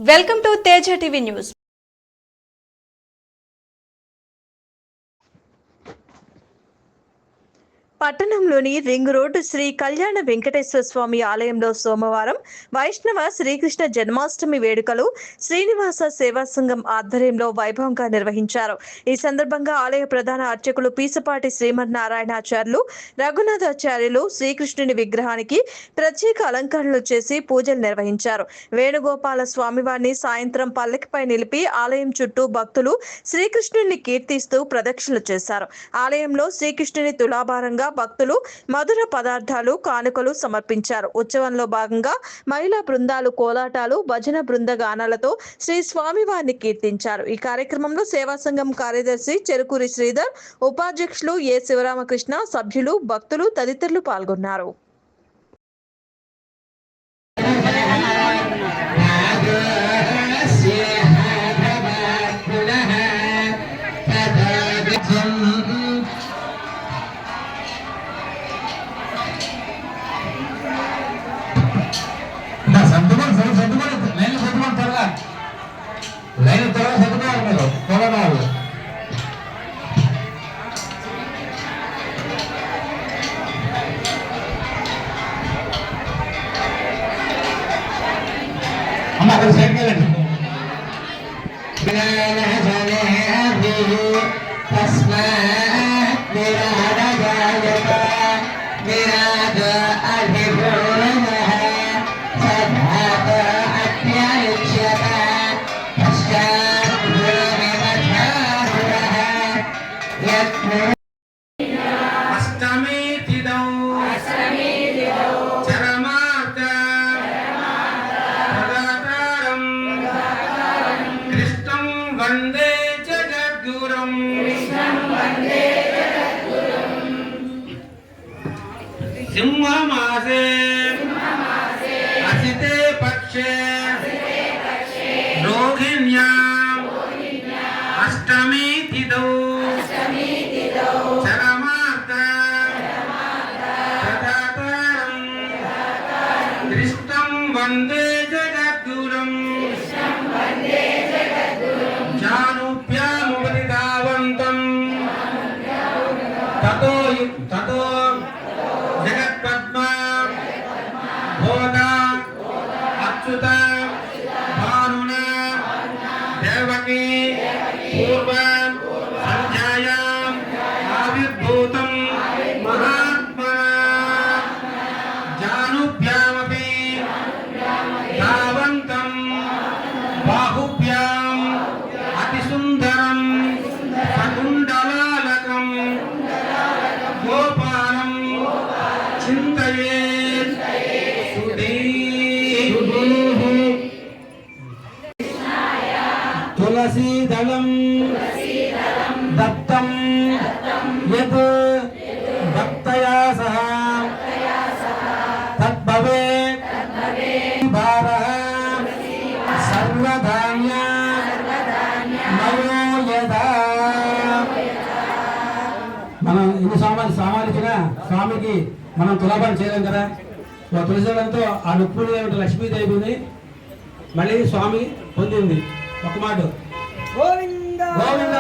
Welcome to Teja TV news. పట్టణంలోని ring road Shri కళ్యాణ వెంకటేశ్వర స్వామి ఆలయంలో సోమవారం వైష్ణవ శ్రీకృష్ణ జన్మాష్టమి వేడుకలు శ్రీనివాస సేవా సంఘం ఆధ్వర్యంలో వైభవంగా నిర్వహించారు. ఈ సందర్భంగా ఆలయ ప్రధాన అర్చకులు పీసపాటి శ్రీమన్నారాయణాచార్యులు, రఘునాథాచార్యులు శ్రీకృష్ణుని విగ్రహానికి ప్రత్యేక అలంకరణలు చేసి పూజలు నిర్వహించారు. వేణుగోపాల స్వామివారిని సాయంత్రం పల్లకిపై నిలిపి ఆలయం చుట్టూ భక్తులు శ్రీకృష్ణుని కీర్తిస్తూ ప్రదక్షిణలు చేశారు. ఆలయంలో శ్రీకృష్ణుని తులాభారంగా భక్తులు మధుర పదార్థాలు, కానుకలు సమర్పించారు. ఉత్సవంలో భాగంగా మహిళా బృందాలు కోలాటాలు, భజన బృంద గానాలతో శ్రీ స్వామివారిని కీర్తించారు. ఈ కార్యక్రమంలో సేవా సంఘం కార్యదర్శి చెరుకూరి శ్రీధర్, ఉపాధ్యక్షులు ఏ శివరామకృష్ణ, సభ్యులు, భక్తులు తదితరులు పాల్గొన్నారు. सिंहमासे असिते पक्षे रोहिण्याम् अष्टमी तिथौ चरमार्तारं कृष्णं वन्दे जगद्गुरुम् जानुभ्यामुपरिधावन्तं ततो जगत्पद्मा भोगा अच्युत भानुना देवकी पूर्व संध्यायाम् आविर्भूतं महात्मा जानुभ्यामपि धावन्तं बाहुभ्याम् अतिसुन्दरं सकुण्डलालकं गोपालं चिंतये तुलसीदलं दत्तं यत् भक्तया सह तद्भवेत् भारः सर्वधान्य मयो यथा మనం ఇన్ని సామాన్లు ఇచ్చిన స్వామికి మనం తులాభారం చేయలేం కదా. తులసిదళంతో ఆ నొప్పులు ఏమిటి లక్ష్మీదేవిని మళ్ళీ స్వామి పొందింది. ఒక మాట గోవింద గోవింద.